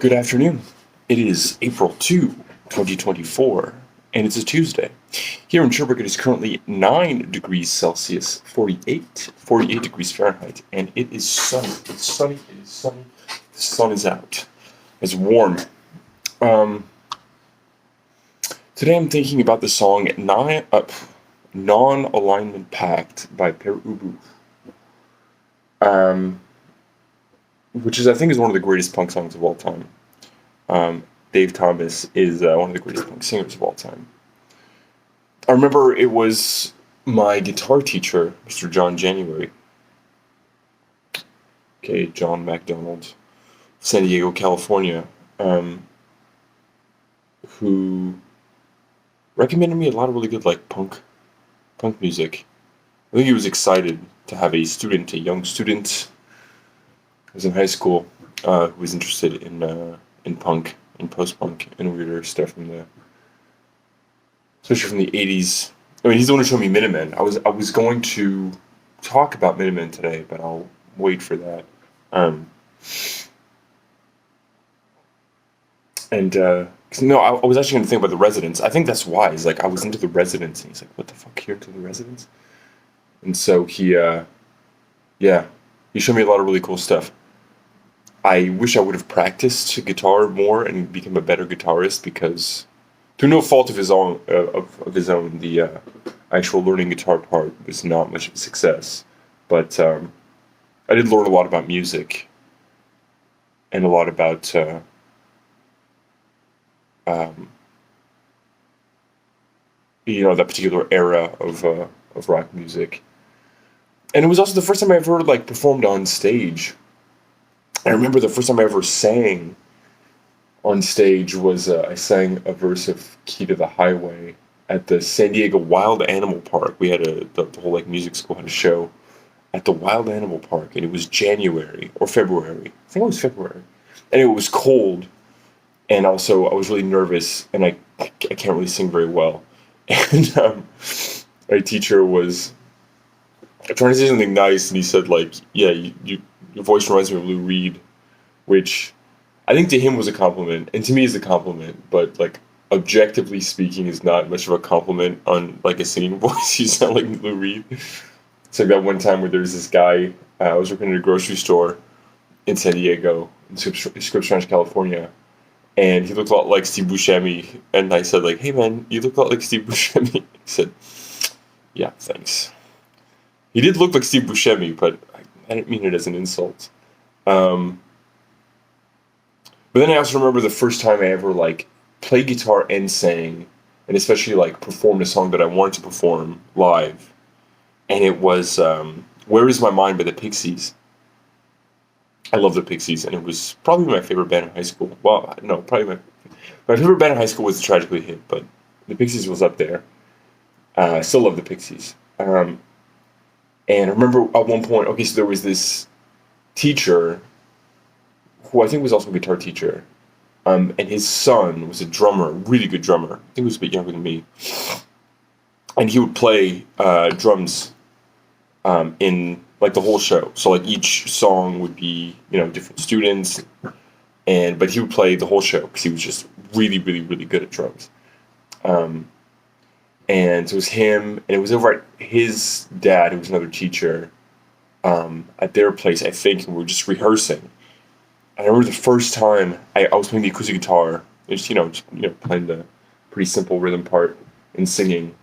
Good afternoon. It is April 2, 2024, and it's a Tuesday. Here in Sherbrooke, it is currently 9 degrees Celsius, 48 degrees Fahrenheit, and it is sunny. It's sunny, it is sunny. The sun is out. It's warm. Um, Today I'm thinking about the song Non-Alignment Pact by Per Ubu, um, which I think is one of the greatest punk songs of all time. Dave Thomas is one of the greatest punk singers of all time. I remember it was my guitar teacher, Mr. John January, okay, John MacDonald, San Diego, California, who recommended me a lot of really good punk music. I think he was excited to have a young student, who was in high school, who was interested in punk, in post-punk, and weirder stuff especially from the '80s. I mean, he's the one who showed me Minutemen. I was going to talk about Minutemen today, but I'll wait for that. Um, and no, I was actually going to think about the Residents. I think that's why. He's like, I was into the Residents, and he's like, what the fuck, you're into the Residents? And so yeah, he showed me a lot of really cool stuff. I wish I would have practiced guitar more and become a better guitarist because, through no fault of his own, the actual learning guitar part was not much of a success. But I did learn a lot about music and a lot about um, that particular era of rock music. And it was also the first time I ever performed on stage. I remember the first time I ever sang on stage was I sang a verse of "Key to the Highway" at the San Diego Wild Animal Park. We had the whole music school had a show at the Wild Animal Park, and it was January or February. I think it was February, and it was cold, and also I was really nervous, and I can't really sing very well, and my teacher was trying to say something nice, and he said yeah, your voice reminds me of Lou Reed, which I think to him was a compliment, and to me is a compliment, but objectively speaking is not much of a compliment on a singing voice. You sound like Lou Reed. It's like that one time where there was this guy, I was working at a grocery store in San Diego, in Scripps Ranch, California, and he looked a lot like Steve Buscemi, and I said hey man, you look a lot like Steve Buscemi. He said, yeah, thanks. He did look like Steve Buscemi, but I didn't mean it as an insult. But then I also remember the first time I ever played guitar and sang, and especially performed a song that I wanted to perform live, and it was "Where Is My Mind" by the Pixies. I love the Pixies, and it was probably my favorite band in high school. Well, no, probably my favorite band in high school was the Tragically Hip, but the Pixies was up there. I still love the Pixies. And I remember at one point, okay, so there was this teacher who I think was also a guitar teacher, and his son was a drummer, really good drummer. I think he was a bit younger than me, and he would play drums in the whole show. So each song would be different students, but he would play the whole show because he was just really, really, really good at drums. And so it was him, and it was over at his dad, who was another teacher, at their place, I think, and we were just rehearsing. And I remember the first time I was playing the acoustic guitar, just playing the pretty simple rhythm part and singing.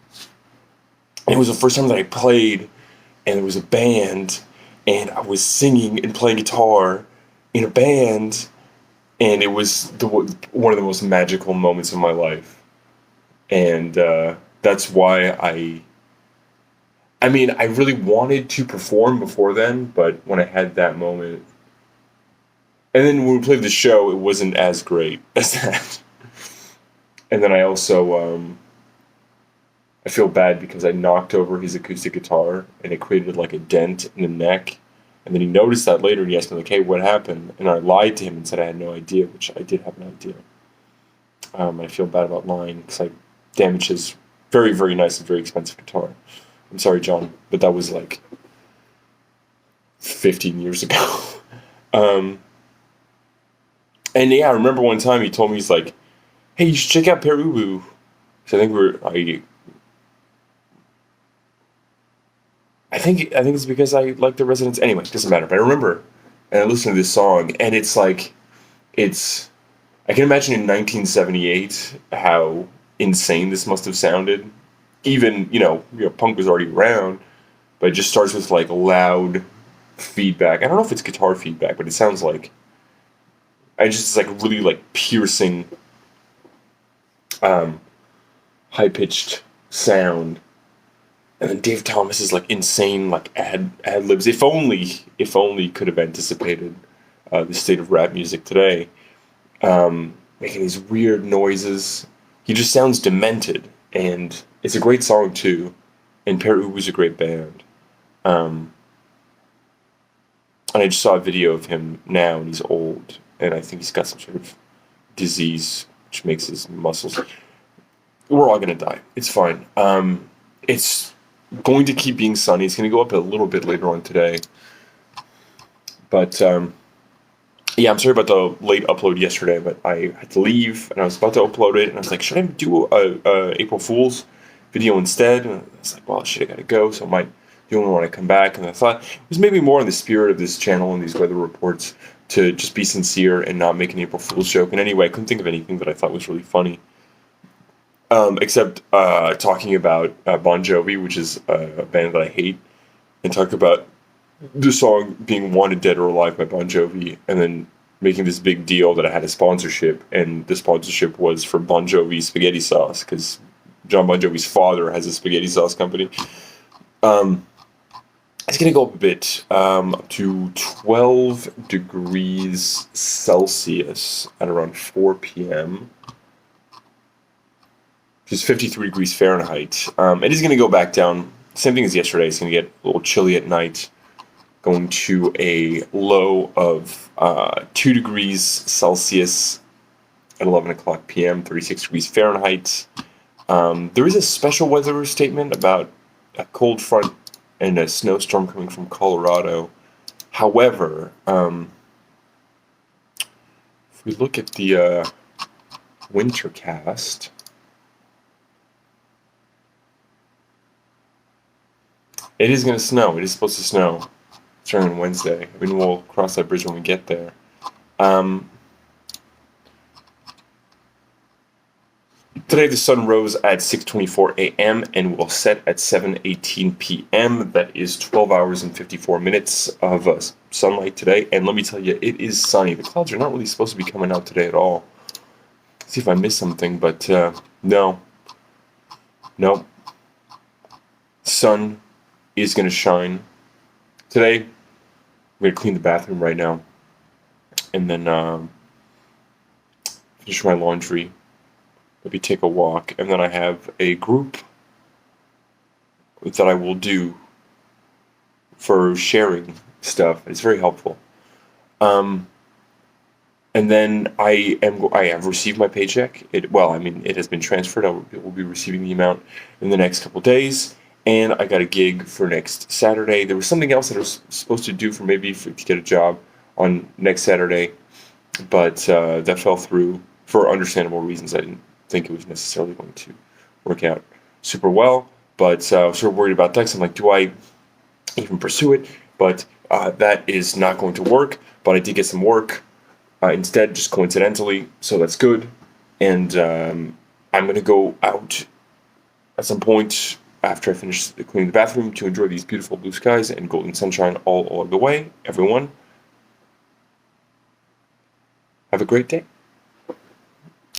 And it was the first time that I played, and there was a band, and I was singing and playing guitar in a band, and it was one of the most magical moments of my life. And that's why I mean, I really wanted to perform before then, but when I had that moment, and then when we played the show, it wasn't as great as that. And then I also, I feel bad because I knocked over his acoustic guitar, and it created a dent in the neck. And then he noticed that later, and he asked me hey, what happened? And I lied to him and said I had no idea, which I did have an idea. I feel bad about lying because I damaged his very, very nice and very expensive guitar. I'm sorry, John, but that was 15 years ago. And yeah, I remember one time he told me, he's like, "Hey, you should check out Perubu." So I think it's because I like the Residents. Anyway, doesn't matter. But I remember, and I listened to this song, and it's like, it's. I can imagine in 1978 how insane this must have sounded. Even punk was already around, but it just starts with like loud feedback. I don't know if it's guitar feedback, but it sounds like it's like really like piercing, um, high pitched sound. And then Dave Thomas is like insane, like ad libs. If only could have anticipated the state of rap music today, making these weird noises. He just sounds demented, and it's a great song too. And Peru was a great band. Um, and I just saw a video of him now, and he's old, and I think he's got some sort of disease which makes his muscles. We're all gonna die. It's fine. It's going to keep being sunny. It's going to go up a little bit later on today. But yeah, I'm sorry about the late upload yesterday, but I had to leave and I was about to upload it, and I was like, should I do a April Fool's video instead? And I was like, well, shit, I gotta go, so I might do one when I come back. And I thought it was maybe more in the spirit of this channel and these weather reports to just be sincere and not make an April Fool's joke. And anyway, I couldn't think of anything that I thought was really funny. Except talking about Bon Jovi, which is a band that I hate, and talk about the song being Wanted Dead or Alive by Bon Jovi, and then making this big deal that I had a sponsorship, and the sponsorship was for Bon Jovi spaghetti sauce, because John Bon Jovi's father has a spaghetti sauce company. It's going to go up a bit, up to 12 degrees Celsius at around 4 p.m., which is 53 degrees Fahrenheit. It is going to go back down. Same thing as yesterday. It's going to get a little chilly at night, going to a low of 2 degrees Celsius at 11 o'clock p.m., 36 degrees Fahrenheit. There is a special weather statement about a cold front and a snowstorm coming from Colorado. However, if we look at the wintercast, it is going to snow. It is supposed to snow starting on Wednesday. I mean, we'll cross that bridge when we get there. Today the sun rose at 6:24 a.m. and will set at 7:18 p.m. That is 12 hours and 54 minutes of sunlight today. And let me tell you, it is sunny. The clouds are not really supposed to be coming out today at all. Let's see if I missed something, but no. Sun is going to shine. Today, I'm going to clean the bathroom right now, and then finish my laundry, maybe take a walk, and then I have a group that I will do for sharing stuff. It's very helpful. And then I have received my paycheck. It has been transferred. I will be receiving the amount in the next couple days. And I got a gig for next Saturday. There was something else that I was supposed to do to get a job on next Saturday, but that fell through for understandable reasons. I didn't think it was necessarily going to work out super well, but I was sort of worried about that. So I'm like, do I even pursue it? But that is not going to work. But I did get some work instead, just coincidentally, so that's good. And I'm going to go out at some point after I finish cleaning the bathroom to enjoy these beautiful blue skies and golden sunshine all along the way. Everyone, have a great day.